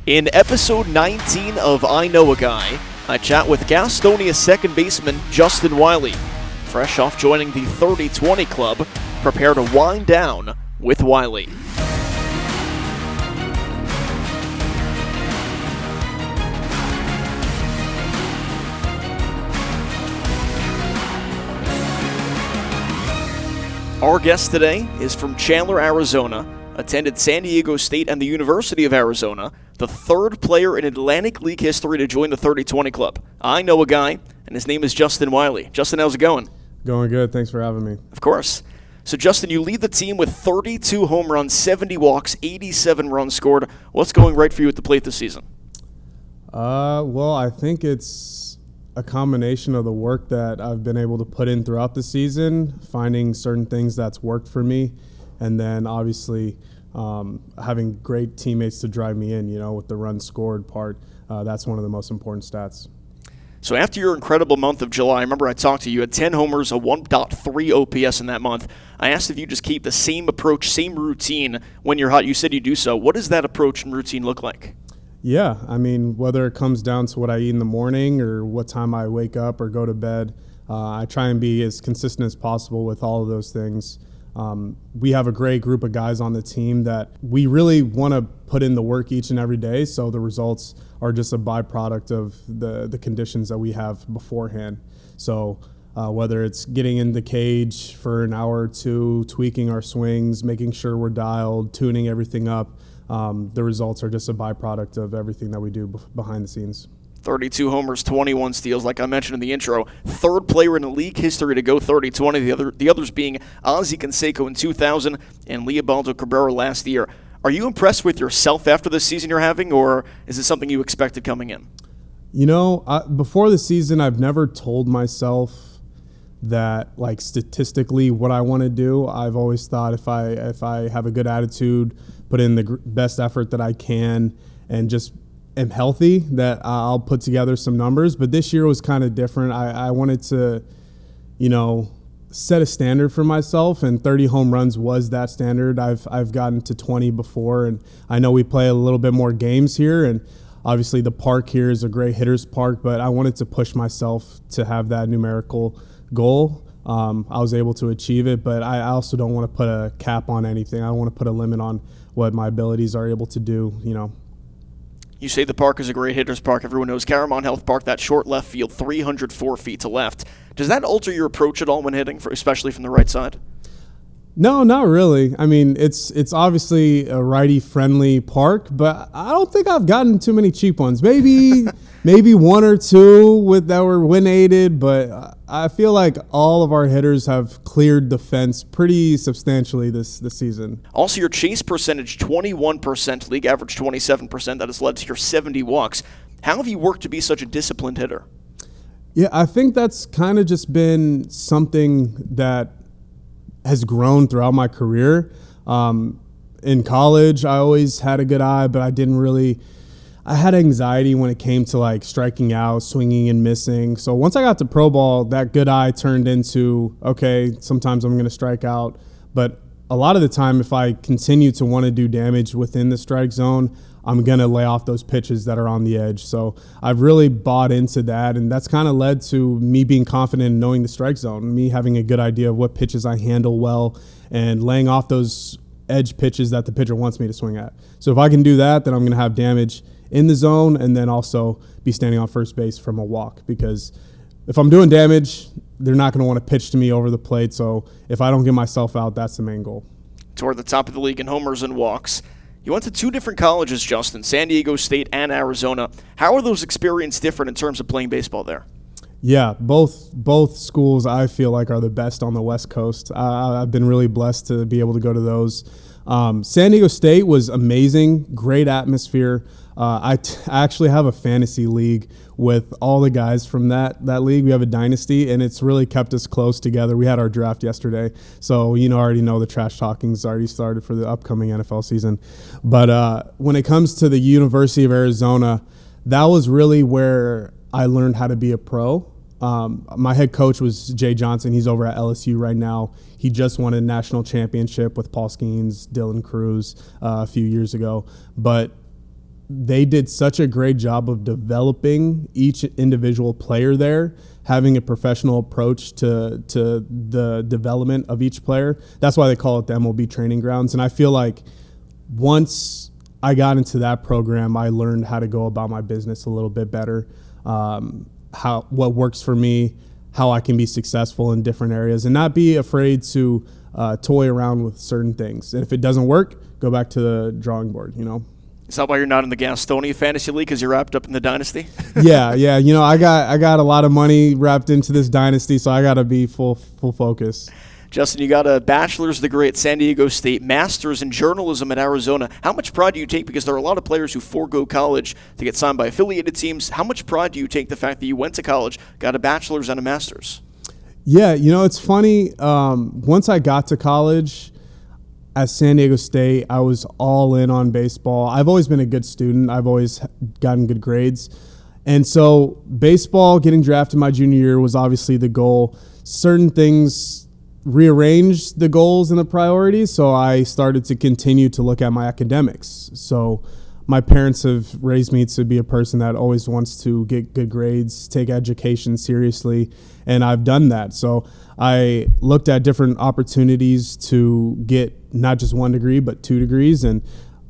In episode 19 of I Know a Guy, I chat with Gastonia second baseman Justin Wylie. Fresh off joining the 30-20 club, prepare to wind down with Wylie. Our guest today is from Chandler, Arizona, attended San Diego State and the University of Arizona, the third player in Atlantic League history to join the 30-20 club. I know a guy, and his name is Justin Wylie. Justin, how's it going? Going good. Thanks for having me. Of course. So, Justin, you lead the team with 32 home runs, 70 walks, 87 runs scored. What's going right for you at the plate this season? Well, I think it's a combination of the work that I've been able to put in throughout the season, finding certain things that's worked for me, and then obviously having great teammates to drive me in, with the run scored part. That's one of the most important stats. So after your incredible month of July, I remember I talked to you, had 10 homers, a 1.3 OPS in that month. I asked if you just keep the same approach, same routine when you're hot. You said you do so. What does that approach and routine look like? Yeah, I mean, whether it comes down to what I eat in the morning or what time I wake up or go to bed, I try and be as consistent as possible with all of those things. We have a great group of guys on the team that we really want to put in the work each and every day, so the results are just a byproduct of the conditions that we have beforehand. So whether it's getting in the cage for an hour or two, tweaking our swings, making sure we're dialed, tuning everything up, the results are just a byproduct of everything that we do behind the scenes. 32 homers, 21 steals, like I mentioned in the intro. Third player in the league history to go 30-20, the others being Ozzie Canseco in 2000 and Leobaldo Cabrera last year. Are you impressed with yourself after the season you're having, or is it something you expected coming in? Before the season, I've never told myself that, statistically, what I want to do. I've always thought if I have a good attitude, put in the best effort that I can, and just am healthy, that I'll put together some numbers. But this year was kind of different. I wanted to, set a standard for myself, and 30 home runs was that standard. I've gotten to 20 before, and I know we play a little bit more games here, and obviously the park here is a great hitter's park, but I wanted to push myself to have that numerical goal. I was able to achieve it, but I also don't want to put a cap on anything. I don't want to put a limit on what my abilities are able to do, You say the park is a great hitter's park. Everyone knows Caramon Health Park, that short left field, 304 feet to left. Does that alter your approach at all when hitting, especially from the right side? No, not really. I mean, it's obviously a righty-friendly park, but I don't think I've gotten too many cheap ones. Maybe one or two that were wind-aided, but I feel like all of our hitters have cleared the fence pretty substantially this season. Also, your chase percentage, 21%, league average 27%. That has led to your 70 walks. How have you worked to be such a disciplined hitter? Yeah, I think that's kind of just been something that has grown throughout my career. In college, I always had a good eye, but I had anxiety when it came to striking out, swinging and missing. So once I got to pro ball, that good eye turned into, okay, sometimes I'm going to strike out. But a lot of the time, if I continue to want to do damage within the strike zone, I'm going to lay off those pitches that are on the edge. So I've really bought into that, and that's kind of led to me being confident in knowing the strike zone, me having a good idea of what pitches I handle well, and laying off those edge pitches that the pitcher wants me to swing at. So if I can do that, then I'm going to have damage in the zone, and then also be standing on first base from a walk, because if I'm doing damage, they're not going to want to pitch to me over the plate. So if I don't get myself out, that's the main goal. Toward the top of the league in homers and walks. You went to two different colleges, Justin, San Diego State and Arizona. How are those experiences different in terms of playing baseball there? Yeah, both schools I feel like are the best on the West Coast. I've been really blessed to be able to go to those. San Diego State was amazing, great atmosphere. I actually have a fantasy league with all the guys from that league. We have a dynasty, and it's really kept us close together. We had our draft yesterday, so I already know the trash talking's already started for the upcoming NFL season. But when it comes to the University of Arizona, that was really where I learned how to be a pro. My head coach was Jay Johnson. He's over at LSU right now. He just won a national championship with Paul Skeens, Dylan Cruz a few years ago. But they did such a great job of developing each individual player there, having a professional approach to the development of each player. That's why they call it the MLB training grounds. And I feel like once I got into that program, I learned how to go about my business a little bit better, what works for me, how I can be successful in different areas, and not be afraid to toy around with certain things. And if it doesn't work, go back to the drawing board, Is that why you're not in the Gastonia Fantasy League, because you're wrapped up in the Dynasty? Yeah. I got a lot of money wrapped into this Dynasty, so I got to be full focus. Justin, you got a bachelor's degree at San Diego State, master's in journalism at Arizona. How much pride do you take, because there are a lot of players who forego college to get signed by affiliated teams, how much pride do you take the fact that you went to college, got a bachelor's and a master's? Yeah, it's funny. Once I got to college at San Diego State, I was all in on baseball. I've always been a good student. I've always gotten good grades. And so baseball, getting drafted my junior year was obviously the goal. Certain things rearranged the goals and the priorities, so I started to continue to look at my academics. So my parents have raised me to be a person that always wants to get good grades, take education seriously, and I've done that. So I looked at different opportunities to get not just 1 degree, but 2 degrees, and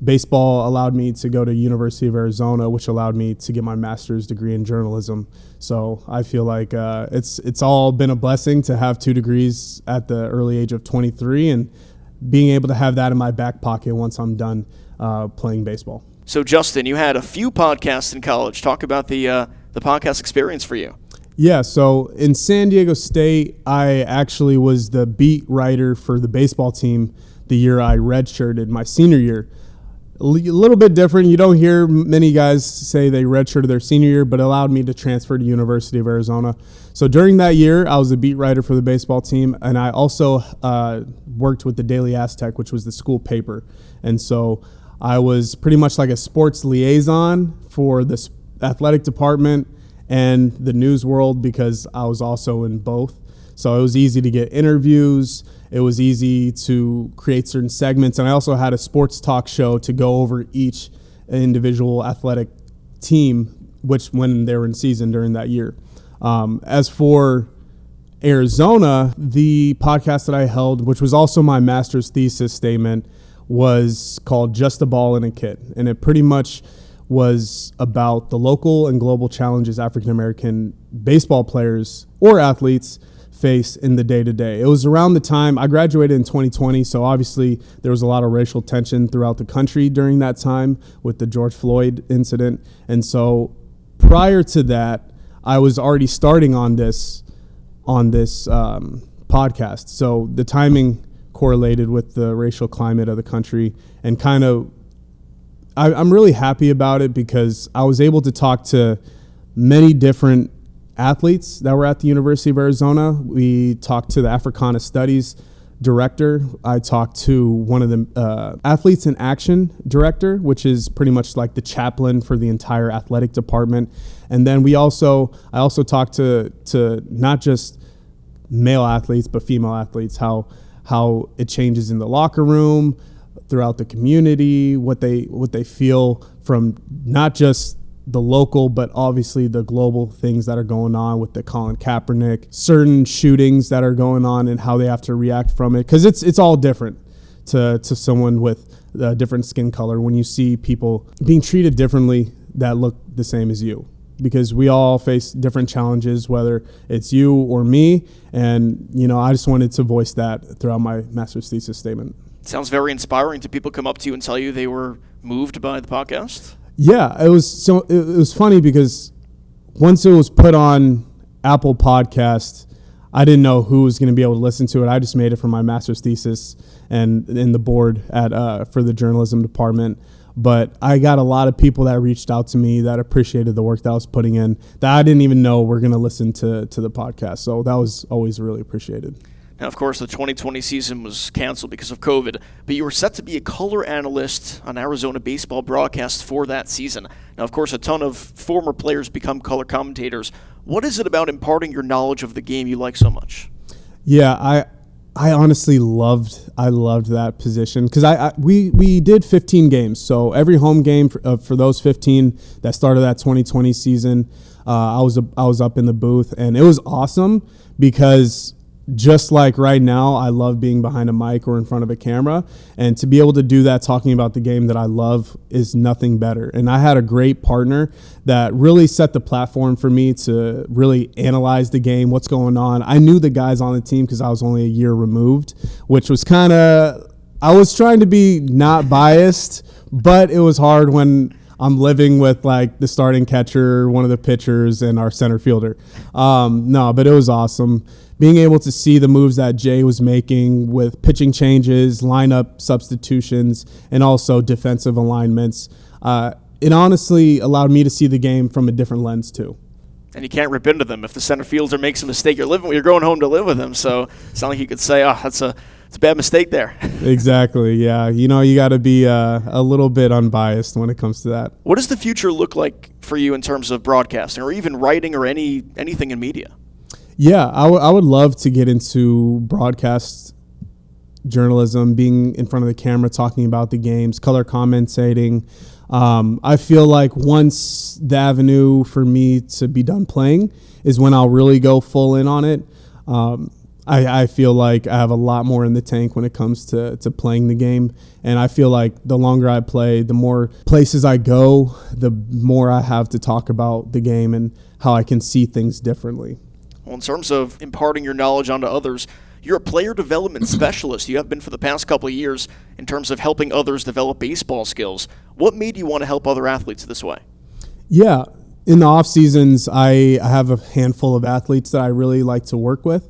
baseball allowed me to go to University of Arizona, which allowed me to get my master's degree in journalism. So I feel like it's all been a blessing to have 2 degrees at the early age of 23, and being able to have that in my back pocket once I'm done playing baseball. So Justin, you had a few podcasts in college. Talk about the podcast experience for you. Yeah, so in San Diego State, I actually was the beat writer for the baseball team the year I redshirted my senior year. A little bit different. You don't hear many guys say they redshirted their senior year, but it allowed me to transfer to University of Arizona. So during that year, I was a beat writer for the baseball team, and I also worked with the Daily Aztec, which was the school paper. And so I was pretty much like a sports liaison for the athletic department and the news world, because I was also in both. So it was easy to get interviews. It was easy to create certain segments. And I also had a sports talk show to go over each individual athletic team, when they were in season during that year. As for Arizona, the podcast that I held, which was also my master's thesis statement, was called Just a Ball and a Kid. And it pretty much was about the local and global challenges African-American baseball players or athletes face in the day-to-day. It was around the time I graduated in 2020, so obviously there was a lot of racial tension throughout the country during that time with the George Floyd incident. And so prior to that, I was already starting on this podcast. So the timing correlated with the racial climate of the country, and I'm really happy about it because I was able to talk to many different athletes that were at the University of Arizona. We talked to the Africana Studies director. I talked to one of the Athletes in Action director, which is pretty much like the chaplain for the entire athletic department. And then I also talked to not just male athletes, but female athletes, how it changes in the locker room, throughout the community, what they feel from not just the local, but obviously the global things that are going on with the Colin Kaepernick, certain shootings that are going on, and how they have to react from it. Because it's all different to someone with a different skin color when you see people being treated differently that look the same as you. Because we all face different challenges, whether it's you or me. And, I just wanted to voice that throughout my master's thesis statement. Sounds very inspiring. Did people come up to you and tell you they were moved by the podcast? Yeah, it was funny because once it was put on Apple Podcast, I didn't know who was going to be able to listen to it. I just made it for my master's thesis and in the board for the journalism department. But I got a lot of people that reached out to me that appreciated the work that I was putting in that I didn't even know were going to listen to the podcast. So that was always really appreciated. Now, of course, the 2020 season was canceled because of COVID, but you were set to be a color analyst on Arizona baseball broadcasts for that season. Now, of course, a ton of former players become color commentators. What is it about imparting your knowledge of the game you like so much? Yeah, I honestly loved that position because we did 15 games. So every home game for those 15 that started that 2020 season, I was up in the booth, and it was awesome because just like right now, I love being behind a mic or in front of a camera, and to be able to do that talking about the game that I love is nothing better. And I had a great partner that really set the platform for me to really analyze the game, what's going on. I knew the guys on the team because I was only a year removed, which was I was trying to be not biased, but it was hard when I'm living with like the starting catcher, one of the pitchers, and our center fielder. No, but it was awesome. Being able to see the moves that Jay was making with pitching changes, lineup substitutions, and also defensive alignments, it honestly allowed me to see the game from a different lens too. And you can't rip into them. If the center fielder makes a mistake, you're going home to live with him. So it's not like you could say, "Oh, it's a bad mistake there." Exactly. Yeah. You got to be a little bit unbiased when it comes to that. What does the future look like for you in terms of broadcasting, or even writing, or anything in media? Yeah, I would love to get into broadcast journalism, being in front of the camera, talking about the games, color commentating. I feel like once the avenue for me to be done playing is when I'll really go full in on it. I feel like I have a lot more in the tank when it comes to playing the game. And I feel like the longer I play, the more places I go, the more I have to talk about the game and how I can see things differently. Well, in terms of imparting your knowledge onto others, you're a player development specialist. You have been for the past couple of years in terms of helping others develop baseball skills. What made you want to help other athletes this way? Yeah, in the off seasons, I have a handful of athletes that I really like to work with.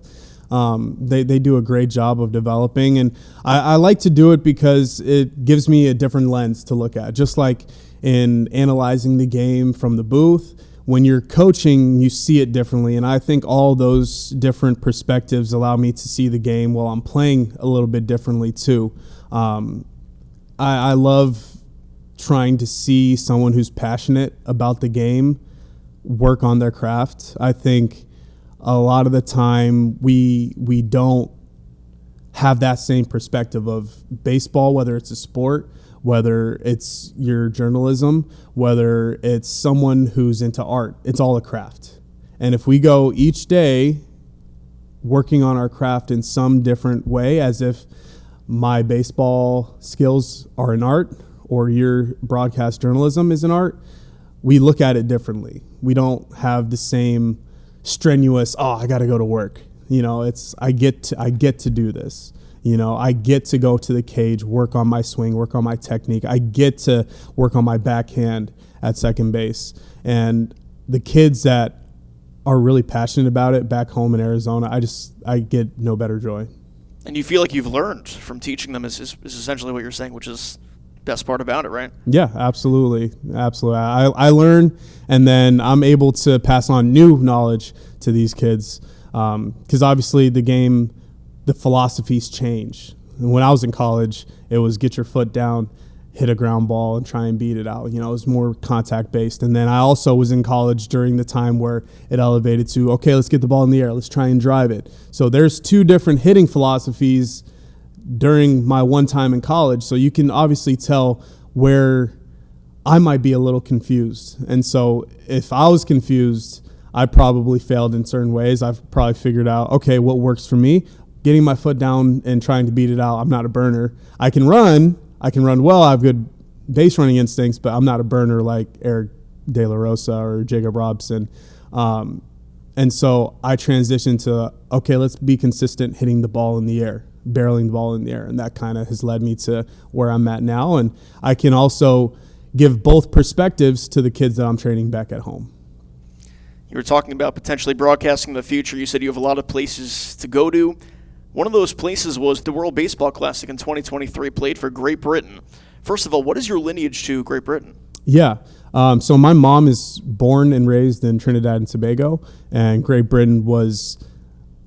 They do a great job of developing, and I like to do it because it gives me a different lens to look at. Just like in analyzing the game from the booth, when you're coaching, you see it differently, and I think all those different perspectives allow me to see the game while I'm playing a little bit differently too. I love trying to see someone who's passionate about the game work on their craft. I think a lot of the time we don't have that same perspective of baseball, whether it's a sport, whether it's your journalism, whether it's someone who's into art. It's all a craft. And if we go each day working on our craft in some different way, as if my baseball skills are an art or your broadcast journalism is an art, we look at it differently. We don't have the same strenuous, I got to go to work. It's I get to do this. I get to go to the cage, work on my swing, work on my technique. I get to work on my backhand at second base. And the kids that are really passionate about it back home in Arizona, I get no better joy. And you feel like you've learned from teaching them is essentially what you're saying, which is the best part about it, right? Yeah, absolutely. Absolutely. I learn, and then I'm able to pass on new knowledge to these kids because obviously the game, the philosophies change. And when I was in college, it was get your foot down, hit a ground ball, and try and beat it out. It was more contact-based. And then I also was in college during the time where it elevated to, okay, let's get the ball in the air. Let's try and drive it. So there's two different hitting philosophies during my one time in college. So you can obviously tell where I might be a little confused. And so if I was confused, I probably failed in certain ways. I've probably figured out, okay, what works for me? Getting my foot down and trying to beat it out. I'm not a burner. I can run well. I have good base running instincts, but I'm not a burner like Eric De La Rosa or Jacob Robson. And so I transitioned to, okay, let's be consistent hitting the ball in the air, barreling the ball in the air. And that kind of has led me to where I'm at now. And I can also give both perspectives to the kids that I'm training back at home. You were talking about potentially broadcasting in the future. You said you have a lot of places to go to. One of those places was the World Baseball Classic in 2023, played for Great Britain. First of all, what is your lineage to Great Britain? Yeah. So my mom is born and raised in Trinidad and Tobago, and Great Britain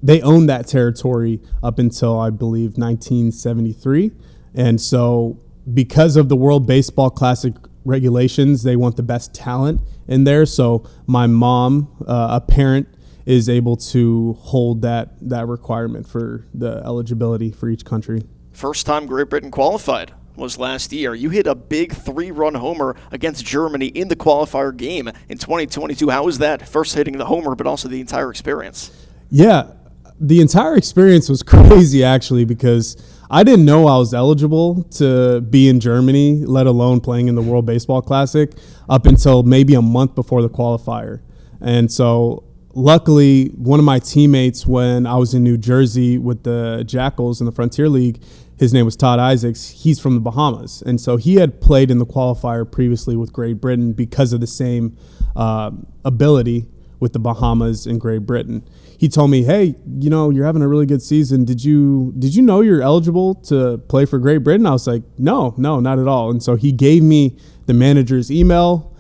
they owned that territory up until, I believe, 1973. And so because of the World Baseball Classic regulations, they want the best talent in there. So my mom, a parent, is able to hold that requirement for the eligibility for each country. First time Great Britain qualified was last year. You hit a big 3-run homer against Germany in the qualifier game in 2022. How was that, first hitting the homer, but also the entire experience? Yeah, the entire experience was crazy, actually, because I didn't know I was eligible to be in Germany, let alone playing in the World Baseball Classic, up until maybe a month before the qualifier. And so luckily, one of my teammates when I was in New Jersey with the Jackals in the Frontier League, his name was Todd Isaacs. He's from the Bahamas. And so he had played in the qualifier previously with Great Britain because of the same ability with the Bahamas and Great Britain. He told me, hey, you're having a really good season. Did you know you're eligible to play for Great Britain? I was like, no, not at all. And so he gave me the manager's email.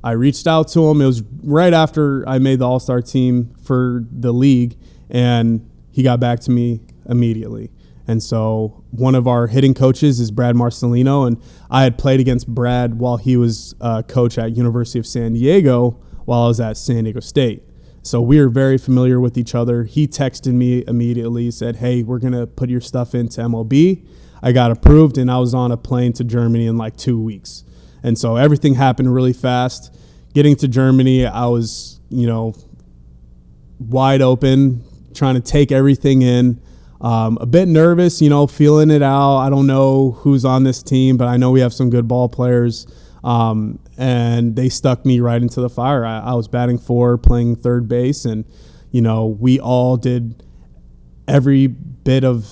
I reached out to him. It was right after I made the All-Star team for the league, and he got back to me immediately. And so one of our hitting coaches is Brad Marcelino, and I had played against Brad while he was coach at University of San Diego while I was at San Diego State. So we were very familiar with each other. He texted me immediately, said, hey, we're going to put your stuff into MLB. I got approved, and I was on a plane to Germany in like 2 weeks. And so everything happened really fast. Getting to Germany, I was, wide open, trying to take everything in. A bit nervous, feeling it out. I don't know who's on this team, but I know we have some good ball players. And they stuck me right into the fire. I was batting 4, playing third base, and, we all did every bit of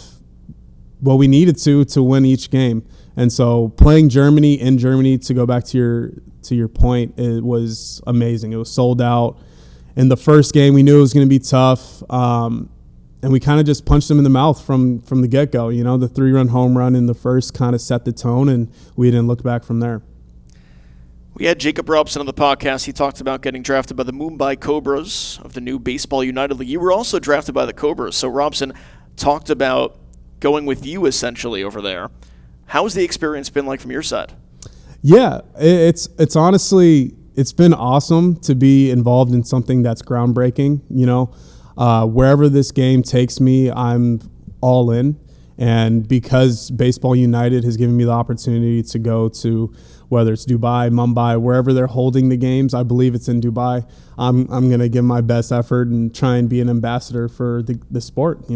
what we needed to win each game. And so playing Germany in Germany, to go back to your point, it was amazing. It was sold out. In the first game, we knew it was going to be tough. And we kind of just punched them in the mouth from the get-go. The 3-run home run in the first kind of set the tone, and we didn't look back from there. We had Jacob Robson on the podcast. He talked about getting drafted by the Mumbai Cobras of the new Baseball United League. You were also drafted by the Cobras. So Robson talked about going with you essentially over there. How's the experience been like from your side? Yeah, it's honestly, it's been awesome to be involved in something that's groundbreaking. Wherever this game takes me, I'm all in. And because Baseball United has given me the opportunity to go to, whether it's Dubai, Mumbai, wherever they're holding the games, I believe it's in Dubai, I'm going to give my best effort and try and be an ambassador for the sport,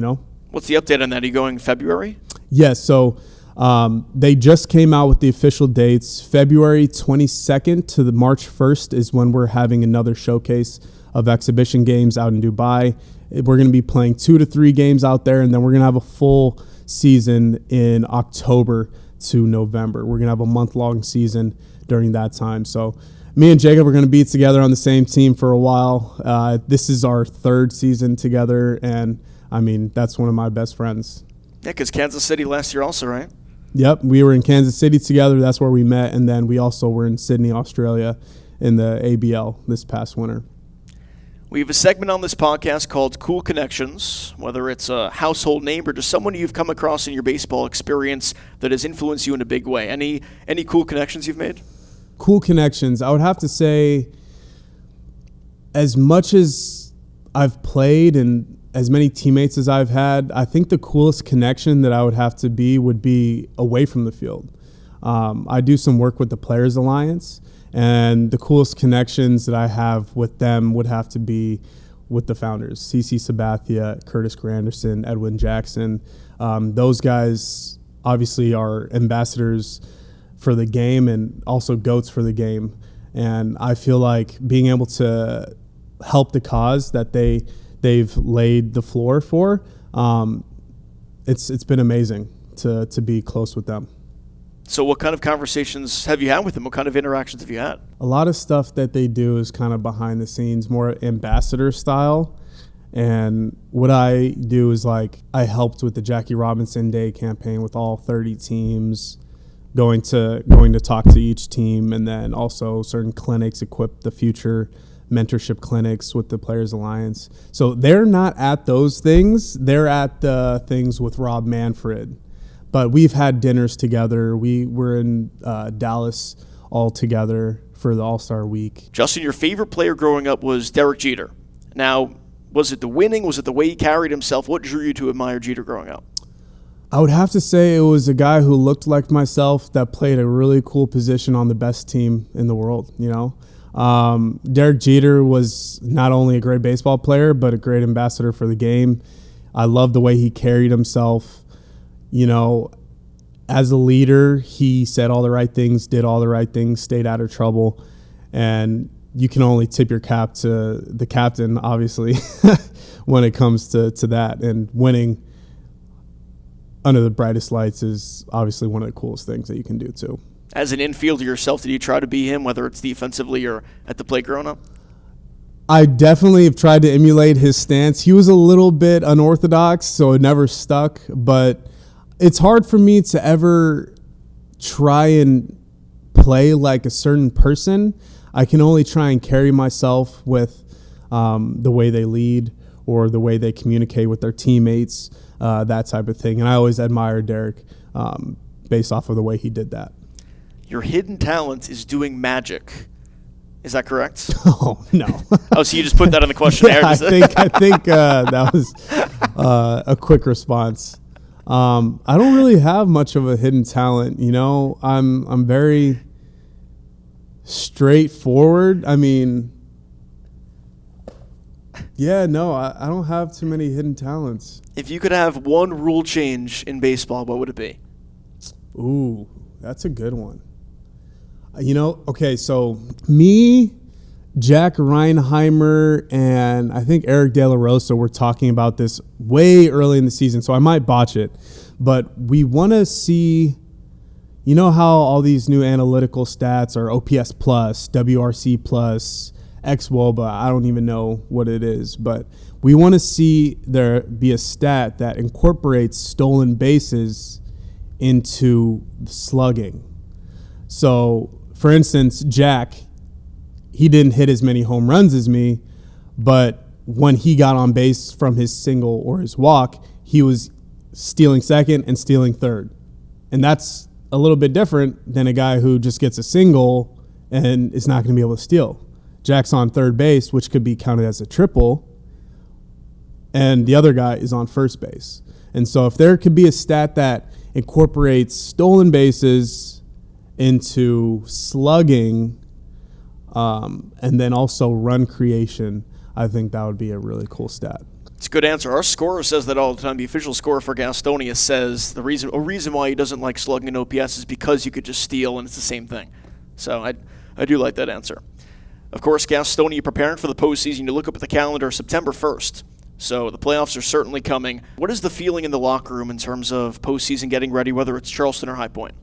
What's the update on that? Are you going February? Yes, so they just came out with the official dates. February 22nd to the March 1st is when we're having another showcase of exhibition games out in Dubai. We're going to be playing 2 to 3 games out there, and then we're going to have a full season in October to November. We're going to have a month-long season during that time. So me and Jacob are going to be together on the same team for a while. This is our 3rd season together, and, that's one of my best friends. Yeah, because Kansas City last year also, right? Yep, we were in Kansas City together. That's where we met, and then we also were in Sydney, Australia in the ABL this past winter. We have a segment on this podcast called Cool Connections, whether it's a household name or just someone you've come across in your baseball experience that has influenced you in a big way. Any cool connections you've made? Cool connections. I would have to say, as much as I've played and as many teammates as I've had, I think the coolest connection that I would be away from the field. I do some work with the Players Alliance, and the coolest connections that I have with them would have to be with the founders, CC Sabathia, Curtis Granderson, Edwin Jackson. Those guys obviously are ambassadors for the game and also GOATs for the game. And I feel like being able to help the cause that they've laid the floor for, it's been amazing to be close with them. So what kind of conversations have you had with them? What kind of interactions have you had? A lot of stuff that they do is kind of behind the scenes, more ambassador style. And what I do is I helped with the Jackie Robinson Day campaign with all 30 teams, going to talk to each team, and then also certain clinics, equip the future mentorship clinics with the Players Alliance. So they're not at those things. They're at the things with Rob Manfred. But we've had dinners together. We were in Dallas all together for the All-Star Week. Justin, your favorite player growing up was Derek Jeter. Now, Was it the winning? Was it the way he carried himself? What drew you to admire Jeter growing up? I would have to say it was a guy who looked like myself that played a really cool position on the best team in the world, Derek Jeter was not only a great baseball player, but a great ambassador for the game. I love the way he carried himself. As a leader, he said all the right things, did all the right things, stayed out of trouble. And you can only tip your cap to the captain, obviously, when it comes to that. And winning under the brightest lights is obviously one of the coolest things that you can do, too. As an infielder yourself, did you try to be him, whether it's defensively or at the plate growing up? I definitely have tried to emulate his stance. He was a little bit unorthodox, so it never stuck. But it's hard for me to ever try and play like a certain person. I can only try and carry myself with the way they lead or the way they communicate with their teammates, that type of thing. And I always admire Derek based off of the way he did that. Your hidden talent is doing magic. Is that correct? Oh, no. So you just put that in the questionnaire? Yeah, I think that was a quick response. I don't really have much of a hidden talent. I'm very straightforward. I don't have too many hidden talents. If you could have one rule change in baseball, what would it be? Ooh, that's a good one. Okay, so me, Jack Reinheimer, and I think Eric De La Rosa were talking about this way early in the season, so I might botch it. But we want to see, how all these new analytical stats are OPS plus, WRC plus, xWOBA. I don't even know what it is, but we want to see there be a stat that incorporates stolen bases into slugging. So, for instance, Jack, he didn't hit as many home runs as me, but when he got on base from his single or his walk, he was stealing second and stealing third. And that's a little bit different than a guy who just gets a single and is not going to be able to steal. Jack's on third base, which could be counted as a triple, and the other guy is on first base. And so if there could be a stat that incorporates stolen bases into slugging, and then also run creation, I think that would be a really cool stat. It's a good answer. Our scorer says that all the time. The official scorer for Gastonia says a reason why he doesn't like slugging in OPS is because you could just steal and it's the same thing. So I do like that answer. Of course, Gastonia preparing for the postseason. You look up at the calendar, September 1st. So the playoffs are certainly coming. What is the feeling in the locker room in terms of postseason getting ready, whether it's Charleston or High Point?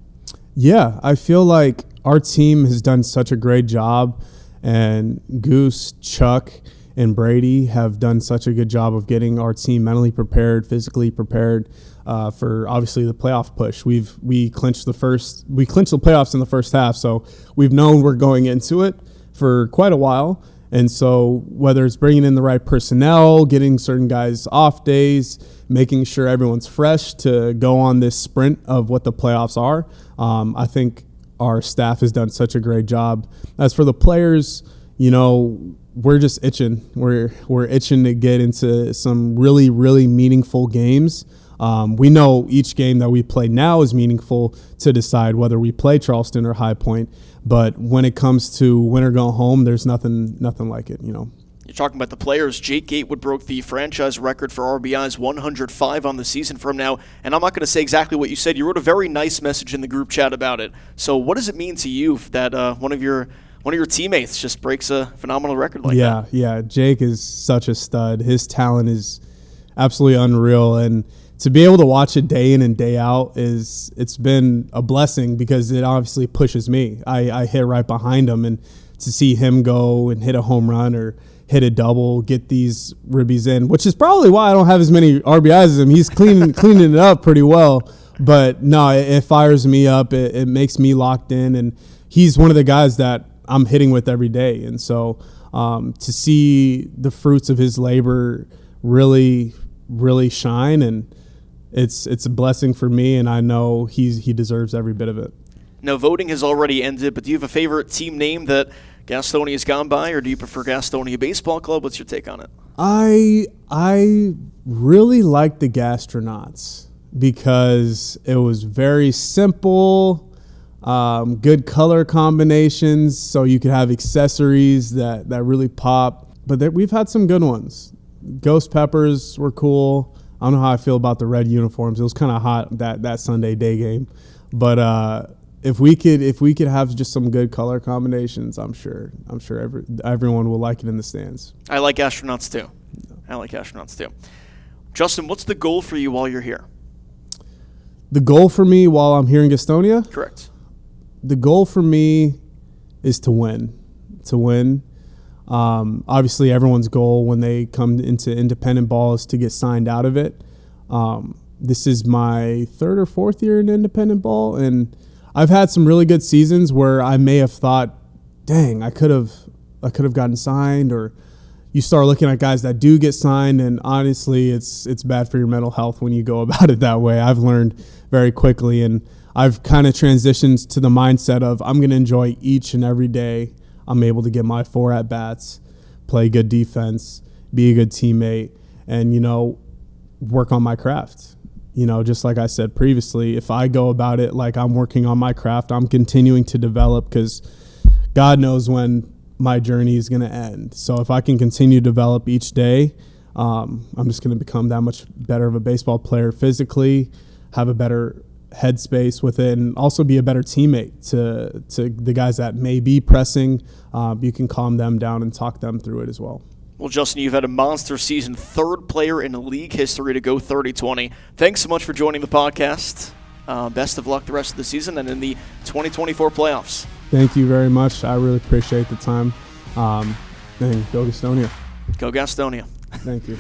Yeah, I feel like our team has done such a great job, and Goose, Chuck, and Brady have done such a good job of getting our team mentally prepared, physically prepared for obviously the playoff push. We clinched the playoffs in the first half, so we've known we're going into it for quite a while. And so whether it's bringing in the right personnel, getting certain guys off days, making sure everyone's fresh to go on this sprint of what the playoffs are, I think our staff has done such a great job. As for the players, we're just itching. We're itching to get into some really, really meaningful games. We know each game that we play now is meaningful to decide whether we play Charleston or High Point. But when it comes to win or go home, there's nothing like it, You're talking about the players. Jake Gatewood broke the franchise record for RBIs, 105 on the season from now. And I'm not going to say exactly what you said. You wrote a very nice message in the group chat about it. So what does it mean to you that one of your teammates just breaks a phenomenal record like that? Yeah. Jake is such a stud. His talent is absolutely unreal. And to be able to watch it day in and day out it's been a blessing because it obviously pushes me. I hit right behind him, and to see him go and hit a home run or hit a double, get these ribbies in, which is probably why I don't have as many RBIs as him. He's cleaning it up pretty well. But no, it fires me up. It makes me locked in, and he's one of the guys that I'm hitting with every day. And so to see the fruits of his labor really, really shine, and it's a blessing for me, and I know he deserves every bit of it. Now, voting has already ended, but do you have a favorite team name that Gastonia has gone by, or do you prefer Gastonia Baseball Club? What's your take on it? I really liked the Gastronauts because it was very simple, good color combinations, so you could have accessories that really pop. But we've had some good ones. Ghost Peppers were cool. I don't know how I feel about the red uniforms. It was kind of hot that Sunday day game, but if we could have just some good color combinations, I'm sure everyone will like it in the stands. I like Astronauts too. Justin, what's the goal for you while you're here? The goal for me while I'm here in Gastonia? Correct. The goal for me is to win. Obviously, everyone's goal when they come into independent ball is to get signed out of it. This is my third or fourth year in independent ball, and I've had some really good seasons where I may have thought, dang, I could have gotten signed, or you start looking at guys that do get signed, and honestly, it's bad for your mental health when you go about it that way. I've learned very quickly, and I've kind of transitioned to the mindset of I'm going to enjoy each and every day I'm able to get my 4 at-bats, play good defense, be a good teammate, and, work on my craft. Just like I said previously, if I go about it like I'm working on my craft, I'm continuing to develop, because God knows when my journey is going to end. So if I can continue to develop each day, I'm just going to become that much better of a baseball player physically, have a better headspace with it, and also be a better teammate to the guys that may be pressing. You can calm them down and talk them through it as well. Well, Justin, you've had a monster season, third player in league history to go 30-20. Thanks so much for joining the podcast. Best of luck the rest of the season and in the 2024 playoffs. Thank you very much. I really appreciate the time. And go Gastonia. Go Gastonia. Thank you.